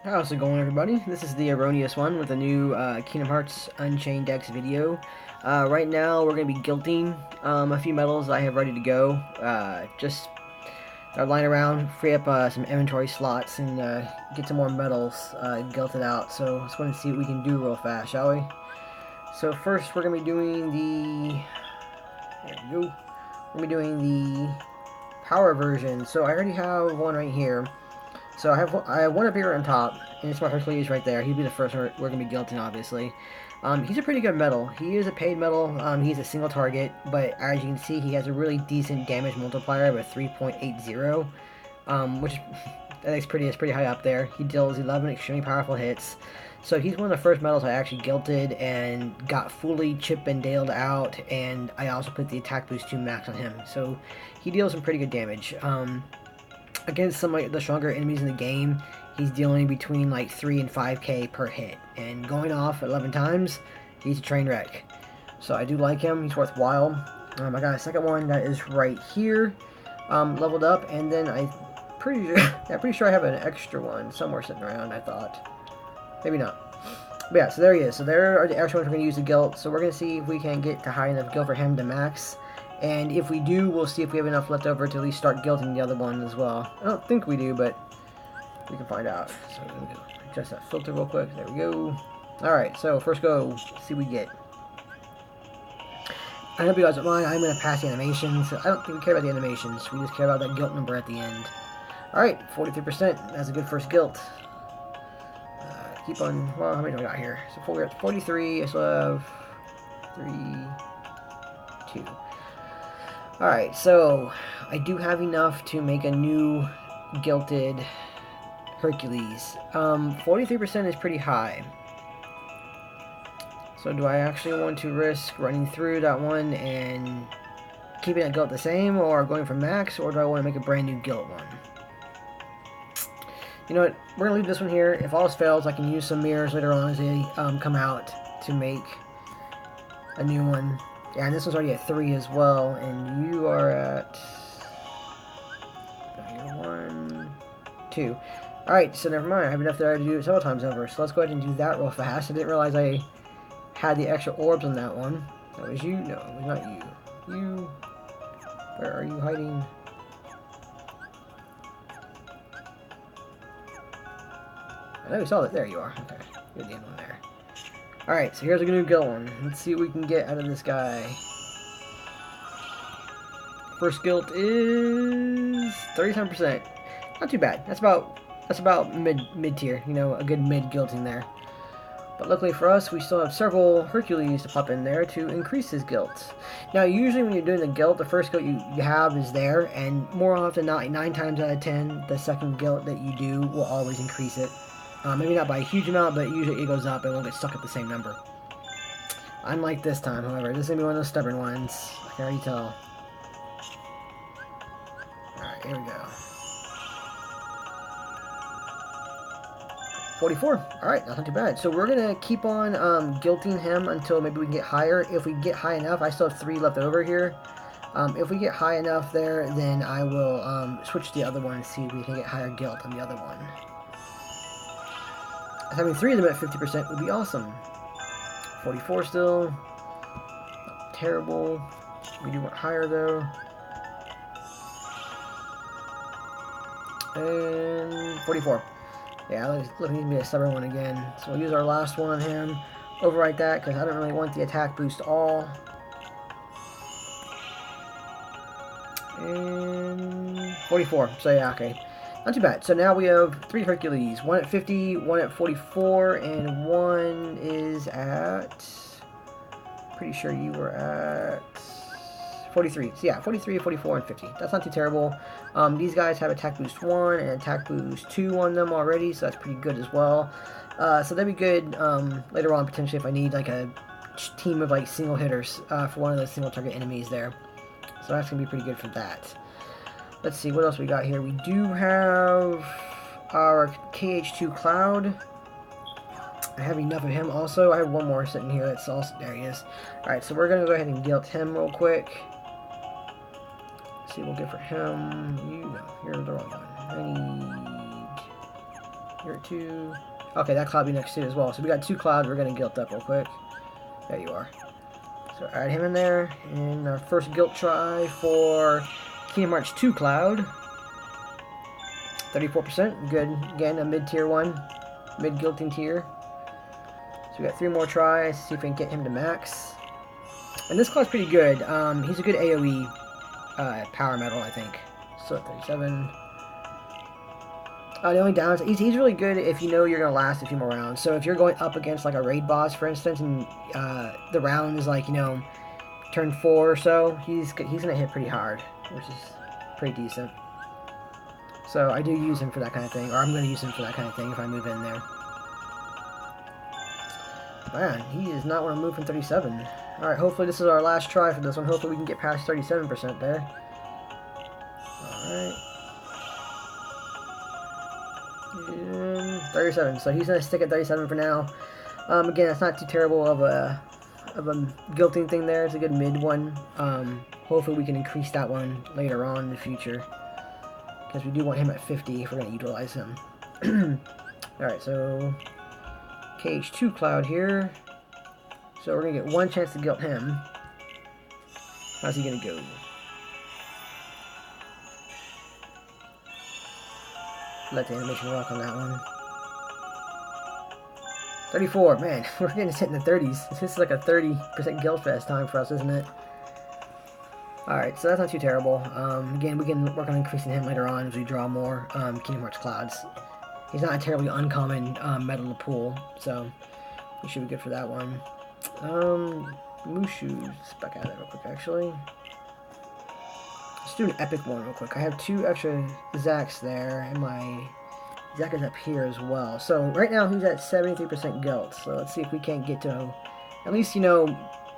How's it going, everybody? This is the Erroneous One with a new Kingdom Hearts Unchained X video. Right now, we're going to be guilting a few medals I have ready to go. Just lying around, free up some inventory slots, and get some more medals guilted out. So let's go and see what we can do real fast, shall we? So first, we're going to be doing the... There we go. We're going to be doing the power version. So I already have one right here. So I have one up here on top, and it's my Hercules right there. He'd be the first one we're going to be guilting, obviously. He's a pretty good medal. He is a paid medal. He's a single target, but as you can see, he has a really decent damage multiplier of a 3.80, which I think is pretty high up there. He deals 11 extremely powerful hits. So he's one of the first medals I actually guilted and got fully chip and daled out, and I also put the attack boost 2 max on him. So he deals some pretty good damage. Against some of the stronger enemies in the game, he's dealing between like 3 and 5k per hit, and going off 11 times, he's a train wreck. So I do like him. He's worthwhile. I got a second one that is right here, leveled up, and then I'm pretty sure I have an extra one somewhere sitting around. I thought, maybe not. But yeah, so there he is. So there are the extra ones we're gonna use to guilt. So we're gonna see if we can get to high enough guilt for him to max. And if we do, we'll see if we have enough left over to at least start guilting the other one as well. I don't think we do, but we can find out. So I'm going to adjust that filter real quick. There we go. Alright, so first go. Let's see what we get. I hope you guys don't mind. I'm going to pass the animations. I don't think we care about the animations. We just care about that guilt number at the end. Alright, 43%. That's a good first guilt. Keep on... Well, how many do I got here? So we're at 43. I still have 3, 2... Alright, so I do have enough to make a new guilted Hercules. 43% is pretty high. So do I actually want to risk running through that one and keeping that guilt the same, or going for max, or do I want to make a brand new guilt one? You know what, we're going to leave this one here. If all else fails, I can use some mirrors later on as they come out to make a new one. Yeah, and this one's already at 3 as well, and you are at 1, 2. Alright, so never mind. I have enough there to do it several times over. So let's go ahead and do that real fast. I didn't realize I had the extra orbs on that one. That was you? No, it was not you. You... Where are you hiding? I know we saw that. There you are. Okay, you're the end one there. Alright, so here's a new guilt one. Let's see what we can get out of this guy. First guilt is 37%. Not too bad. That's about mid tier, you know, a good mid guilting there. But luckily for us, we still have several Hercules to pop in there to increase his guilt. Now, usually when you're doing the guilt, the first guilt you have is there, and more often than not, 9 times out of 10, the second guilt that you do will always increase it. Maybe not by a huge amount, but usually it goes up and won't get stuck at the same number. Unlike this time, however. This is going to be one of those stubborn ones. I can already tell. Alright, here we go. 44. Alright, that's not too bad. So we're going to keep on guilting him until maybe we can get higher. If we get high enough, I still have 3 left over here. If we get high enough there, then I will switch to the other one and see if we can get higher guilt on the other one. Having 3 of them at 50% would be awesome. 44 still. Not terrible. We do want higher though. And 44. Yeah, look, needs to be a stubborn one again. So we'll use our last one on him. Overwrite that because I don't really want the attack boost all. And 44. So yeah, okay. Not too bad. So now we have 3 Hercules. 1 at 50, 1 at 44, and 1 is at... Pretty sure you were at 43. So yeah, 43, 44, and 50. That's not too terrible. These guys have attack boost 1 and attack boost 2 on them already, so that's pretty good as well. So that'd be good later on, potentially, if I need like a team of like single hitters for one of those single target enemies there. So that's going to be pretty good for that. Let's see, what else we got here? We do have our KH2 Cloud. I have enough of him also. I have one more sitting here that's also... There he is. Alright, so we're going to go ahead and guilt him real quick. Let's see what we'll get for him. You know, you're the wrong one. I need... You're at 2. Okay, that cloud will be next to it as well. So we got 2 clouds. We're going to guilt up real quick. There you are. So add him in there. And our first guilt try for Kingdom Hearts 2 cloud. 34%. Good. Again, a mid-tier one. Mid-guilting tier. So we got 3 more tries. See if we can get him to max. And this cloud's pretty good. He's a good AoE power metal, I think. So 37. The only downside, he's really good if you know you're going to last a few more rounds. So if you're going up against like a raid boss, for instance, and the round is like, you know, turn 4 or so, he's going to hit pretty hard, which is pretty decent. So I do use him for that kind of thing, or I'm going to use him for that kind of thing if I move in there. Man, he does not want to move from 37. Alright, hopefully this is our last try for this one. Hopefully we can get past 37% there. Alright. 37, so he's going to stick at 37 for now. Again, it's not too terrible of a guilting thing there. It's a good mid one. Hopefully we can increase that one later on in the future, because we do want him at 50 if we're going to utilize him. Alright, so KH2 Cloud here. So we're going to get 1 chance to guilt him. How's he going to go? Let the animation rock on that one. 34, man, we're getting hit in the 30s. This is like a 30% guild fest time for us, isn't it? Alright, so that's not too terrible. Again, we can work on increasing him later on as we draw more Kingdom Hearts clouds. He's not a terribly uncommon metal to pull, so we should be good for that one. Mushu, let's back out of that real quick, actually. Let's do an epic one real quick. I have 2 extra Zacks there, and my Zack is up here as well. So right now he's at 73% guilt. So let's see if we can't get to at least, you know,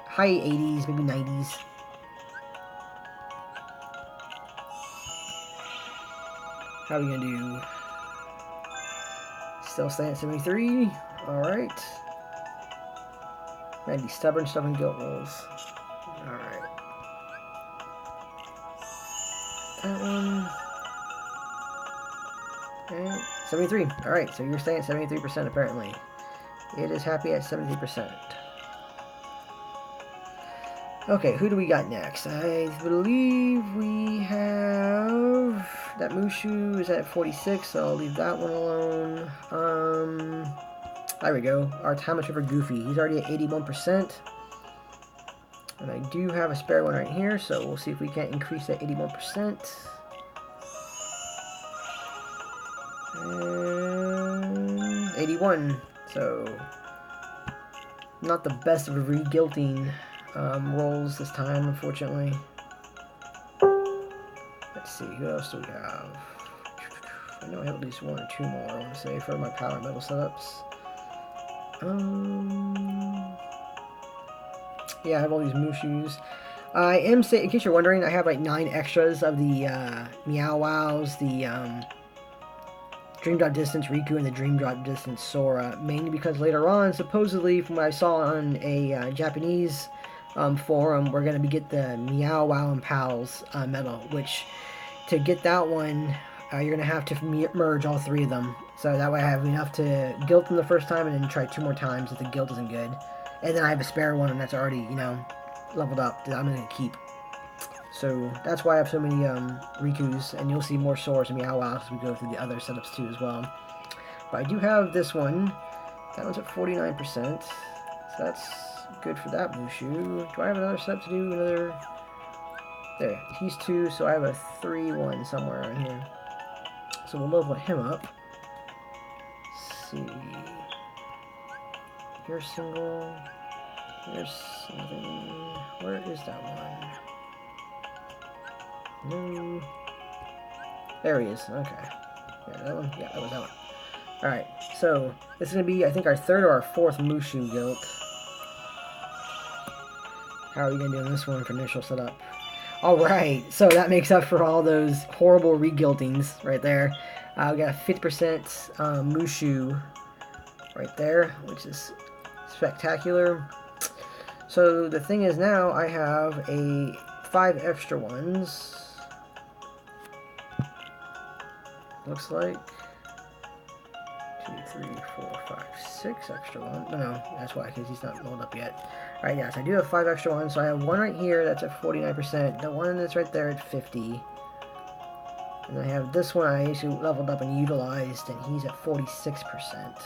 high 80s, maybe 90s. How are we gonna do? Still staying at 73. Alright. Maybe stubborn guilt rolls. Alright. That one. And 73. Alright, so you're staying at 73% apparently. It is happy at 73%. Okay, who do we got next? I believe we have... That Mushu is at 46, so I'll leave that one alone. There we go. Our Timeless River Goofy. He's already at 81%. And I do have a spare one right here, so we'll see if we can't increase that 81%. And 81. So, not the best of re-guilting rolls this time, unfortunately. Let's see, who else do we have? I know I have at least 1 or 2 more, I want to say, for my power metal setups. Yeah, I have all these Mushus. I am saying, in case you're wondering, I have like 9 extras of the Meow Wows, the Dream Drop Distance Riku, and the Dream Drop Distance Sora, mainly because later on, supposedly, from what I saw on a Japanese forum, we're going to get the Meow Wow and Pals medal, which, to get that one, you're going to have to merge all 3 of them. So that way I have enough to guilt them the first time and then try 2 more times if the guilt isn't good. And then I have a spare one and that's already, you know, leveled up that I'm going to keep. So that's why I have so many Rikus, and you'll see more Soras and Meow Wows as we go through the other setups too as well. But I do have this one. That one's at 49%. So that's good for that Mushu. Do I have another setup to do? Another... There. He's 2, so I have a 3-1 somewhere around here. So we'll level him up. Let's see. Here's single. Here's something. Where is that one? No. There he is. Okay. Yeah, that one. Yeah, that was that one. Alright, so this is going to be, I think, our 3rd or our 4th Mushu guilt. How are we going to do on this one for initial setup? Alright, so that makes up for all those horrible re-guiltings right there. We got a 50% Mushu right there, which is spectacular. So the thing is now I have 5 extra ones. Looks like 3, 4, 5, 6 extra ones. No, that's why, because he's not rolled up yet. Alright, yes, I do have 5 extra ones, so I have one right here that's at 49%, the one that's right there at 50. And I have this one I actually leveled up and utilized, and he's at 46%.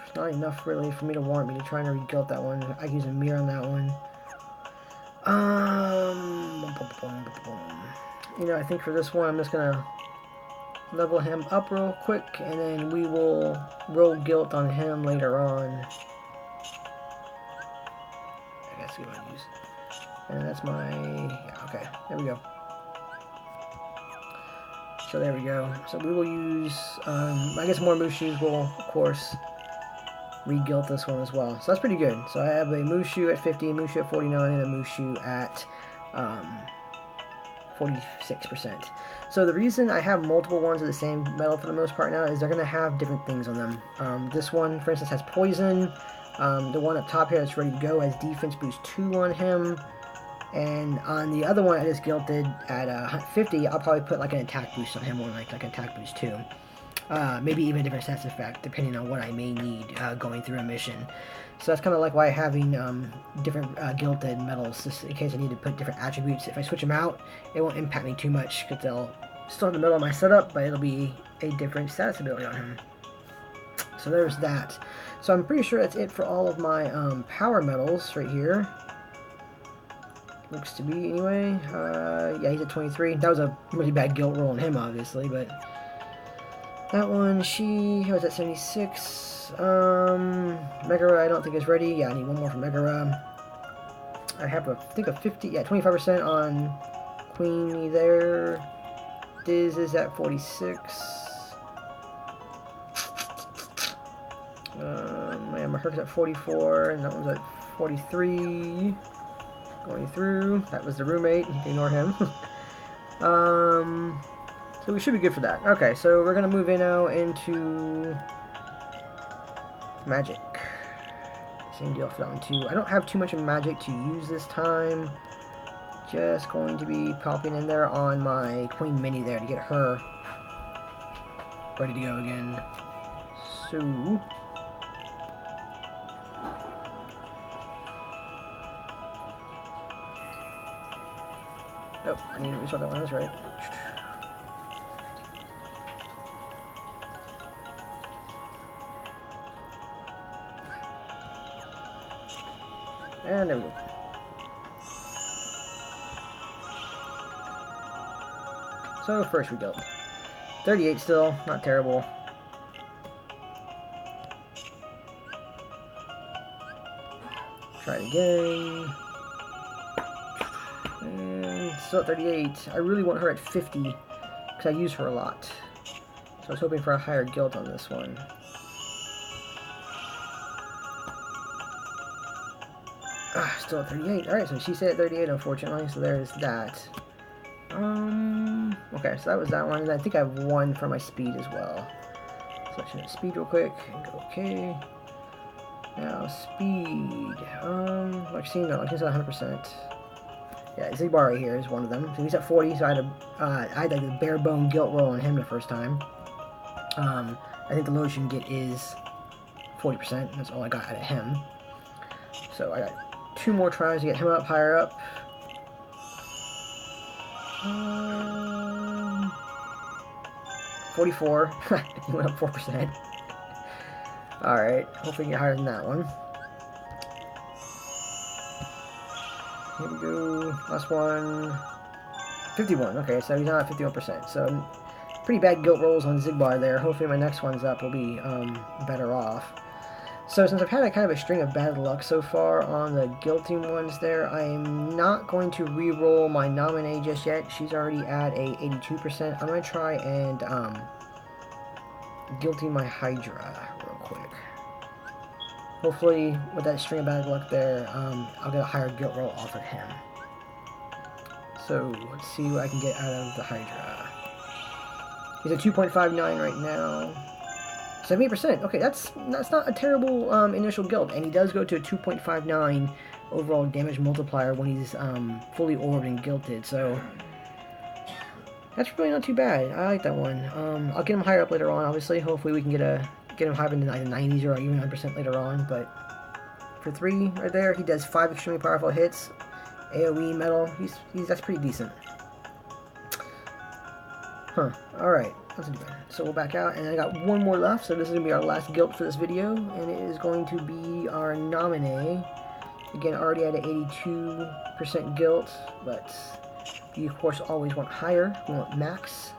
It's not enough, really, for me to warrant me to try and re-gilt that one. I can use a mirror on that one. You know, I think for this one, I'm just gonna level him up real quick, and then we will roll gilt on him later on. I guess what I use. And that's my, yeah, okay, there we go. So there we go. So we will use, I guess more Mushu's will, of course, re-gilt this one as well. So that's pretty good. So I have a Mushu at 50, a Mushu at 49, and a Mushu at 46%. So the reason I have multiple ones of the same metal for the most part now is they're going to have different things on them. This one, for instance, has poison. The one up top here that's ready to go has defense boost 2 on him. And on the other one I just gilted at 50, I'll probably put like an attack boost on him, or like an attack boost 2. Maybe even a different stats effect, depending on what I may need going through a mission. So that's kind of like why having different gilded metals, just in case I need to put different attributes. If I switch them out, it won't impact me too much, because they'll still in the middle of my setup, but it'll be a different status ability on him. So there's that. So I'm pretty sure that's it for all of my power metals right here. Looks to be, anyway. Yeah, he's at 23. That was a really bad gilt roll on him, obviously, but that one, she was at 76. Megara, I don't think is ready. Yeah, I need one more for Megara. I have, I think, a 50, yeah, 25% on Queenie there. Diz is at 46. Yeah, my Herc's at 44, and that one's at 43. Going through. That was the roommate. You can ignore him. So we should be good for that. Okay, so we're gonna move in now into magic. Same deal for that one too. I don't have too much of magic to use this time. Just going to be popping in there on my Queen Mini there to get her ready to go again. So oh, I need to restart that one, that's right. And there we go. So first we go. 38 still, not terrible. Try it again. And still at 38. I really want her at 50 because I use her a lot. So I was hoping for a higher gilt on this one. Still at 38. Alright, so she stayed at 38, unfortunately, so there's that. Okay, so that was that one, and I think I have one for my speed as well. So I should hit speed real quick, and go okay. Now, speed. Lexine, no, Lexine's at 100%. Yeah, Zigbar right here is one of them. So he's at 40, so I had like a bare bone gilt roll on him the first time. I think the lowest you can get is 40%, that's all I got out of him. So I got 2 more tries to get him up higher up. 44. He went up 4%. Alright, hopefully get higher than that one. Here we go. Last one. 51. Okay, so he's not at 51%. So pretty bad gilt rolls on Zigbar there. Hopefully my next one's up will be better off. So since I've had a kind of a string of bad luck so far on the guilting ones there, I am not going to re-roll my nominee just yet. She's already at a 82%. I'm going to try and guilty my Hydra real quick. Hopefully with that string of bad luck there, I'll get a higher gilt roll off of him. So let's see what I can get out of the Hydra. He's at 2.59 right now. 70%. Okay, that's not a terrible initial guild, and he does go to a 2.59 overall damage multiplier when he's fully orbed and guilted. So That's really not too bad. I like that one. I'll get him higher up later on, obviously. Hopefully we can get him higher into like the 90s or even 9% later on. But for 3 right there, he does 5 extremely powerful hits. AoE metal. That's pretty decent. Huh. Alright. Let's do that. So we'll back out, and I got one more left. So this is going to be our last guild for this video, and it is going to be our nominee. Again, already at an 82% guilt, but you of course always want higher. We want max.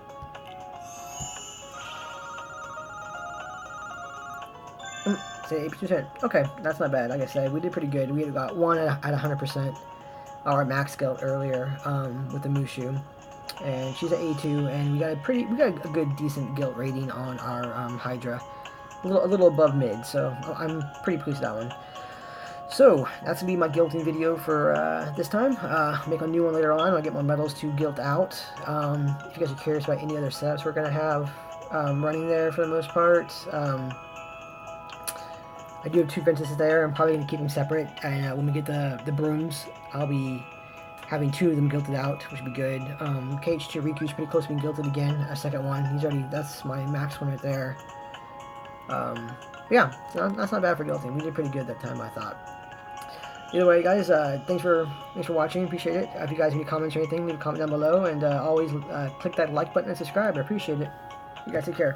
Say 80%. Okay, that's not bad. Like I said, we did pretty good. We got one at 100%. Our max guilt earlier with the Mushu, and she's at 82, and we got a good decent guilt rating on our Hydra, a little above mid. So I'm pretty pleased with that one. So that's gonna be my guilting video for this time. Make a new one later on. I'll get more medals to guilt out. If you guys are curious about any other setups we're gonna have running there for the most part. I do have 2 princesses there. I'm probably going to keep them separate, and when we get the brooms, I'll be having 2 of them guilted out, which would be good. KH2 Riku's pretty close to being guilted again, a second one. That's my max one right there. Yeah, so that's not bad for guilting. We did pretty good that time, I thought. Either way, guys, thanks for watching. Appreciate it. If you guys have any comments or anything, leave a comment down below, and always click that like button and subscribe. I appreciate it. You guys take care.